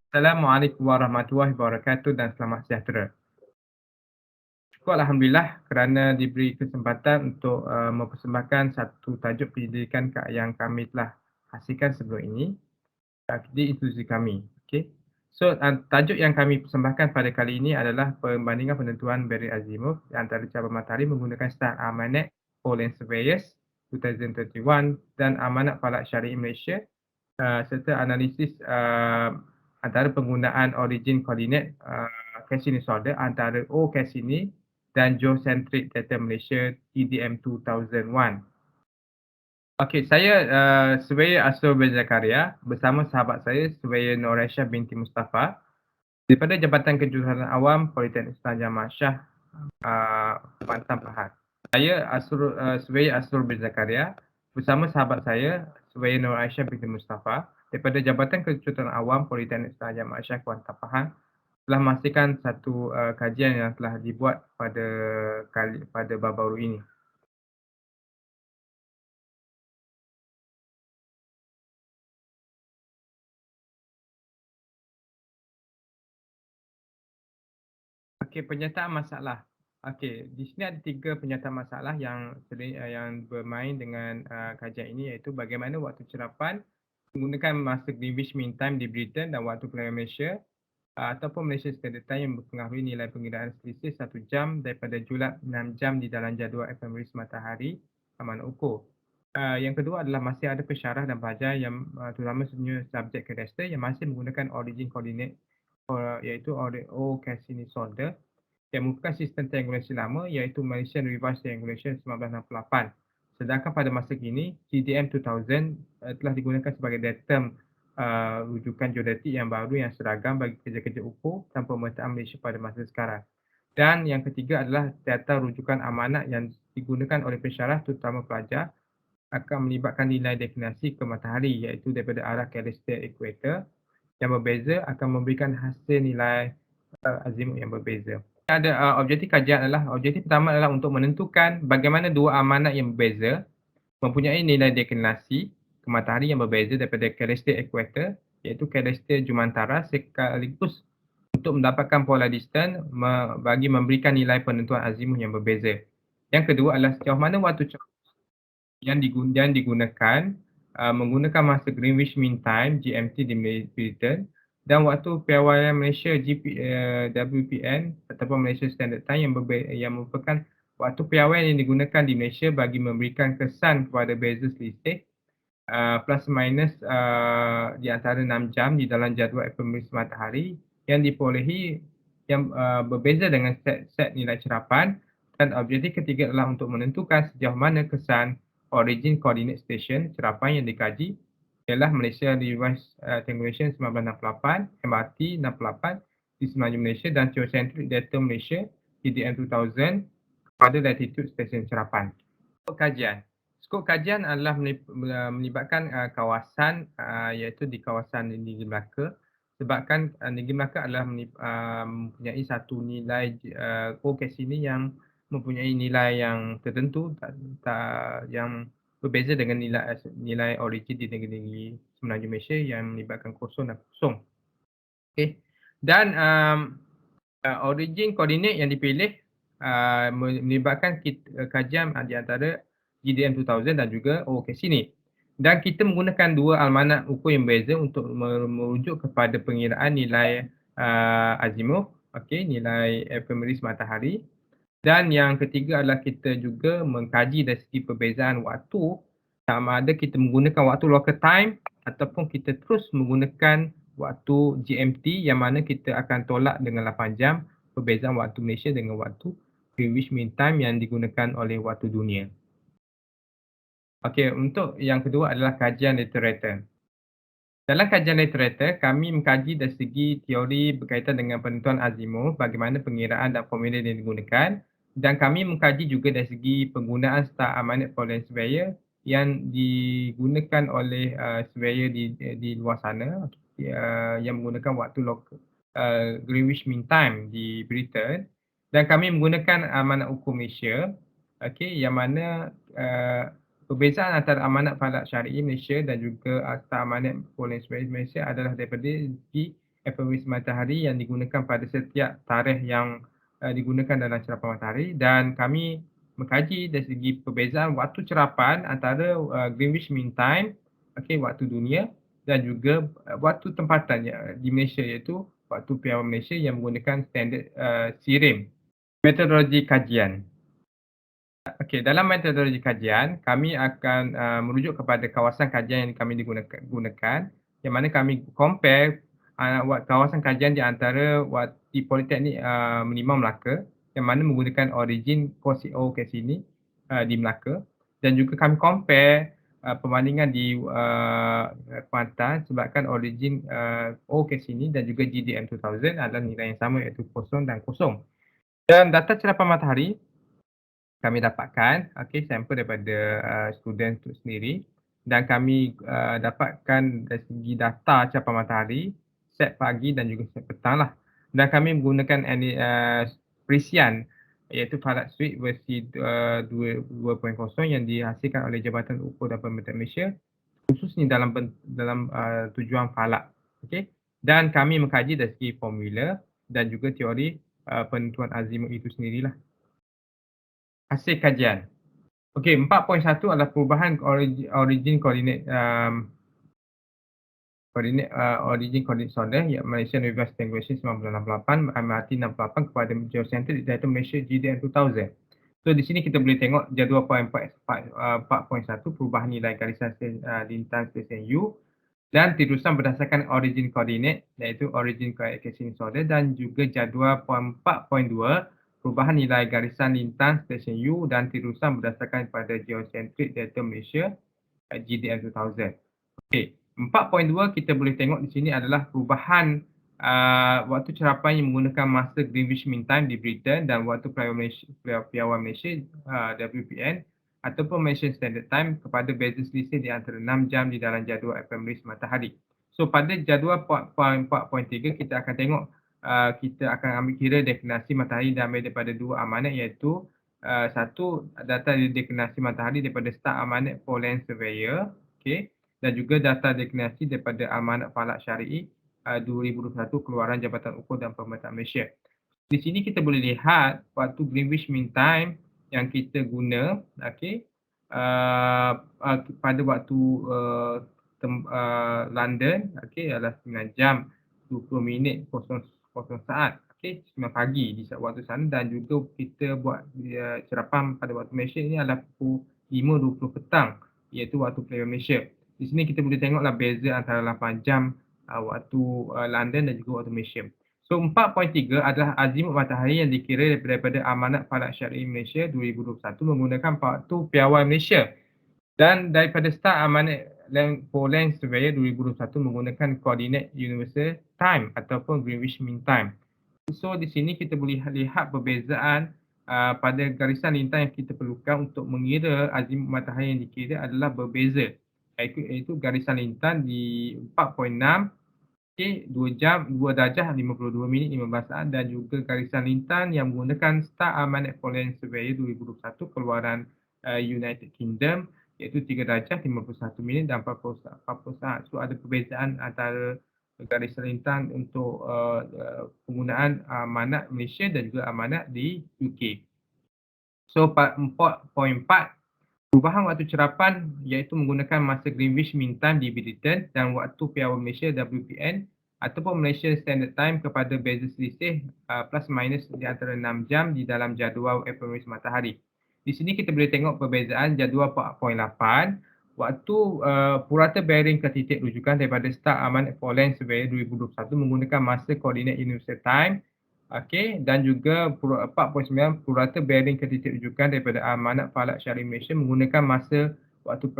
Assalamualaikum warahmatullahi wabarakatuh dan selamat sejahtera. Syukur alhamdulillah kerana diberi kesempatan untuk mempersembahkan satu tajuk pendidikan yang kami telah hasilkan sebelum ini di institusi kami. Okey. So, tajuk yang kami persembahkan pada kali ini adalah perbandingan penentuan Barry Azimov antara cabar matahari menggunakan style Almanac Poland Surveyors 2021 dan Amanat Falak Syari'i Malaysia serta analisis antara penggunaan origin coordinate Cassini solder antara O Cassini dan Geocentric Data Malaysia TDM 2001. Okey, saya Surveyor Asrul bin Zakaria bersama sahabat saya Surveyor Nur Aisyah binti Mustafa daripada Jabatan Kejuruteraan Awam Politeknik Sultan Jamal Shah, Kuantan, Pahang. Saya Surveyor Asrul bin Zakaria bersama sahabat saya Surveyor Nur Aisyah binti Mustafa daripada Jabatan Kejuruteraan Awam Politeknik Sultan Jamal Shah, Kuantan, Pahang telah menghasilkan satu kajian yang telah dibuat pada baru-baru ini. Okey, penyertaan masalah. Okey, di sini ada 3 penyertaan masalah yang bermain dengan kajian ini, iaitu bagaimana waktu cerapan menggunakan masa Greenwich Mean Time di Britain dan waktu pelayaran Malaysia ataupun Malaysia Standard Time yang mempengaruhi nilai pengiraan selisih 1 jam daripada julap 6 jam di dalam jadual efemeris matahari amanah ukur. Yang kedua adalah masih ada pensyarah dan pelajar yang terutama senior subjek kedokteran yang masih menggunakan origin coordinate iaitu O Cassini solder yang merupakan sistem triangulasi lama iaitu Malaysian Revised Triangulation 1968. Sedangkan pada masa kini, GDM 2000 telah digunakan sebagai datum rujukan geodetik yang baru yang seragam bagi kerja-kerja ukur dan pemetaan Malaysia pada masa sekarang. Dan yang ketiga adalah data rujukan amanat yang digunakan oleh pensyarah terutama pelajar akan melibatkan nilai deklinasi ke matahari iaitu daripada arah celestial equator yang berbeza akan memberikan hasil nilai azimut yang berbeza. Ada objektif kajian objektif pertama adalah untuk menentukan bagaimana dua amanat yang berbeza mempunyai nilai deklinasi ke matahari yang berbeza daripada celestial equator iaitu celestial jumantara sekaligus untuk mendapatkan polar distance bagi memberikan nilai penentuan azimut yang berbeza. Yang kedua adalah sejauh mana waktu yang digunakan menggunakan masa Greenwich Mean Time GMT di Britain dan waktu piawaian Malaysia WPN ataupun Malaysia Standard Time yang merupakan waktu piawaian yang digunakan di Malaysia bagi memberikan kesan kepada beza selisih plus minus di antara 6 jam di dalam jadual efemeris matahari yang diperolehi yang berbeza dengan set nilai cerapan, dan objektif ketiga adalah untuk menentukan sejauh mana kesan origin coordinate station cerapan yang dikaji ialah Malaysia Revised Triangulation 1968, MRT 68 di Semenanjung Malaysia dan Geocentric Data Malaysia TDM 2000 pada latitude stesen cerapan. Kajian. Skop kajian adalah melibatkan kawasan iaitu di kawasan Negeri Melaka sebabkan Negeri Melaka adalah mempunyai satu nilai forecast ini yang mempunyai nilai yang tertentu yang berbeza dengan nilai origin di negeri-negeri Semenanjung Malaysia yang melibatkan kosong dan kosong. Okey. Dan origin koordinat yang dipilih melibatkan kajian di antara GDM 2000 dan juga Cassini. Dan kita menggunakan dua almanat ukur yang berbeza untuk merujuk kepada pengiraan nilai azimut, nilai efemeris matahari. Dan yang ketiga adalah kita juga mengkaji dari segi perbezaan waktu, sama ada kita menggunakan waktu local time ataupun kita terus menggunakan waktu GMT yang mana kita akan tolak dengan 8 jam perbezaan waktu Malaysia dengan waktu Greenwich Mean Time yang digunakan oleh waktu dunia. Okey, untuk yang kedua adalah kajian literatur. Dalam kajian literatur, kami mengkaji dari segi teori berkaitan dengan penentuan azimut, bagaimana pengiraan dan formula yang digunakan, dan kami mengkaji juga dari segi penggunaan star amanat Poland Surveyor yang digunakan oleh surveyor di luar sana yang menggunakan waktu Greenwich Mean Time di Britain, dan kami menggunakan amanat ukur Malaysia, yang mana perbezaan antara amanat falak syari'i Malaysia dan juga akta amanat Poland Surveyor Malaysia adalah daripada segi FOMC matahari yang digunakan pada setiap tarikh yang digunakan dalam cerapan matahari, dan kami mengkaji dari segi perbezaan waktu cerapan antara Greenwich Mean Time, waktu dunia, dan juga waktu tempatan di Malaysia, iaitu waktu piawai Malaysia yang menggunakan standard SIRIM. Metodologi kajian. Dalam metodologi kajian, kami akan merujuk kepada kawasan kajian yang kami gunakan, yang mana kami compare kawasan kajian di antara di Politeknik Menimau Melaka, yang mana menggunakan origin COSIO kat sini di Melaka, dan juga kami compare perbandingan di Kuantan sebabkan origin O kat sini dan juga GDM 2000 adalah nilai yang sama, iaitu 0 dan 0. Dan data cerapan matahari kami dapatkan sampel daripada student tu sendiri, dan kami dapatkan dari segi data cerapan matahari set pagi dan juga set petang lah, dan kami menggunakan perisian iaitu Falak Suite versi 2.0 yang dihasilkan oleh Jabatan Ukur dan Pemerintah Malaysia khususnya dalam tujuan falak. Dan kami mengkaji dari segi formula dan juga teori penentuan azimut itu sendirilah. Hasil kajian. 4.1 adalah perubahan origin coordinate solder Malaysian Reverse Triangulation 1968 MRT 68 kepada geocentric data Malaysia GDM 2000. So di sini kita boleh tengok jadual poin 4.1 perubahan nilai garisan lintang stesen U dan terusan berdasarkan origin coordinate iaitu origin coordinate solder, dan juga jadual poin 4.2 perubahan nilai garisan lintang stesen U dan terusan berdasarkan pada geocentric data Malaysia GDM 2000. 4.2 kita boleh tengok di sini adalah perubahan waktu cerapan yang menggunakan masa Greenwich Mean Time di Britain dan waktu piawai Malaysia WPN ataupun Malaysian Standard Time kepada beza selisih di antara 6 jam di dalam jadual ephemeris matahari. So pada jadual 4.3 kita akan tengok kita akan ambil kira deklinasi matahari diambil daripada dua amanat, iaitu satu data deklinasi matahari daripada Star Amanat for Land Surveyor, dan juga data deklinasi daripada Amanat Falak Syari'i 2021 keluaran Jabatan Ukur dan Pemerintah Malaysia. Di sini kita boleh lihat waktu Greenwich Mean Time yang kita guna pada waktu London adalah 9 jam 20 minit 00 saat 9 pagi di waktu sana, dan juga kita buat cerapan pada waktu Malaysia ini adalah pukul 5.20 petang iaitu waktu piawai Malaysia. Di sini kita boleh tengoklah beza antara 8 jam waktu London dan juga waktu Malaysia. So 4.3 adalah azimut matahari yang dikira daripada Amanat Falak Syari'i Malaysia 2021 menggunakan waktu piawai Malaysia, dan daripada Star Amanat for Land Surveyor 2021 menggunakan koordinat Universal Time ataupun Greenwich Mean Time. So di sini kita boleh lihat perbezaan pada garisan lintang yang kita perlukan untuk mengira azimut matahari yang dikira adalah berbeza, iaitu garisan lintang di 4.6 2 jam 2 darjah 52 minit 15 saat, dan juga garisan lintang yang menggunakan Star Amanat for Land Surveyor 2021 keluaran United Kingdom iaitu 3 darjah 51 minit dan 40 saat. So ada perbezaan antara garisan lintang untuk penggunaan amanat Malaysia dan juga amanat di UK. So 4.4 perubahan waktu cerapan iaitu menggunakan masa Greenwich Mean Time di Britain dan waktu piawai Malaysia WPN ataupun Malaysian Standard Time kepada beza selisih plus minus di antara 6 jam di dalam jadual ephemeris matahari. Di sini kita boleh tengok perbezaan jadual 4.8 waktu purata bearing ke titik rujukan daripada Star Amanat for Land Surveyor 2021 menggunakan masa koordinat Universal Time. Dan juga 4.9 purata bearing ke titik rujukan daripada Amanat Falak Syari'i Malaysia menggunakan masa waktu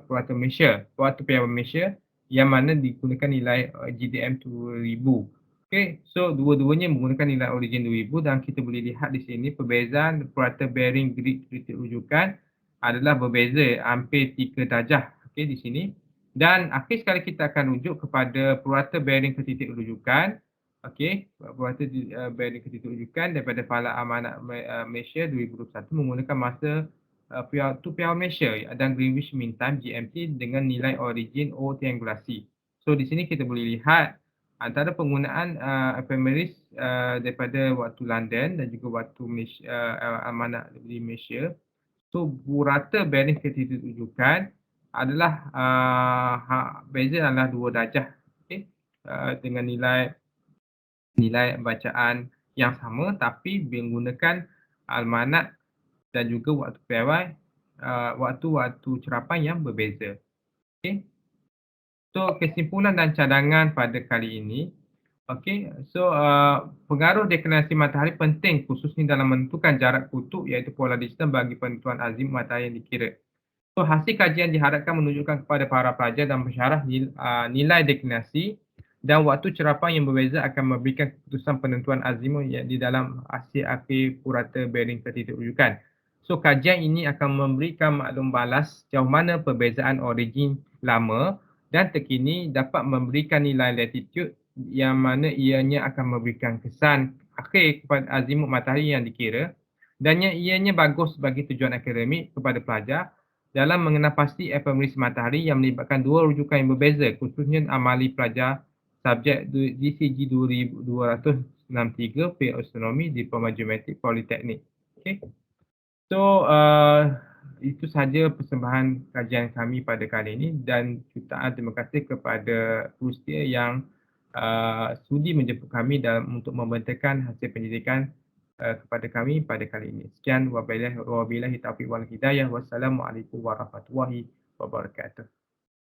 purata Malaysia, waktu piawai Malaysia yang mana digunakan nilai GDM 2000. So dua-duanya menggunakan nilai origin 2000, dan kita boleh lihat di sini perbezaan purata bearing grid titik rujukan adalah berbeza hampir 3 darjah di sini. Dan akhir sekali kita akan rujuk kepada purata bearing ke titik rujukan. Purata bearing ke titik rujukan daripada Falak Amanat Malaysia 2021 menggunakan masa piawai Malaysia dan Greenwich Mean Time GMT dengan nilai origin O triangulasi. So di sini kita boleh lihat antara penggunaan ephemeris daripada waktu London dan juga waktu Malaysia, almanak di Malaysia. So, purata bearing ketertujukan adalah beza adalah 2 darjah, okey, dengan nilai bacaan yang sama tapi menggunakan almanak dan juga waktu piawai, waktu-waktu cerapan yang berbeza. Okey. So, kesimpulan dan cadangan pada kali ini, okey, so, pengaruh deklinasi matahari penting khususnya dalam menentukan jarak kutub iaitu polar distance bagi penentuan azimut matahari yang dikira. So, hasil kajian diharapkan menunjukkan kepada para pelajar dan pensyarah nilai deklinasi dan waktu cerapan yang berbeza akan memberikan keputusan penentuan azimut yang di dalam hasil akhir purata bearing ketertujukan. So, kajian ini akan memberikan maklum balas sejauh mana perbezaan origin lama dan terkini dapat memberikan nilai latitude yang mana ianya akan memberikan kesan akhir kepada azimut matahari yang dikira dan ianya bagus bagi tujuan akademik kepada pelajar dalam mengenal pasti ephemeris matahari yang melibatkan dua rujukan yang berbeza khususnya amali pelajar subjek DCG 2263 Field Astronomy Diploma Geometrik Politeknik. Okey. So, itu sahaja persembahan kajian kami pada kali ini dan jutaan terima kasih kepada Rustia yang sudi menjemput kami untuk membentangkan hasil pendidikan kepada kami pada kali ini. Sekian, wabillahi taufiq wal hidayah. Wassalamualaikum warahmatullahi wabarakatuh.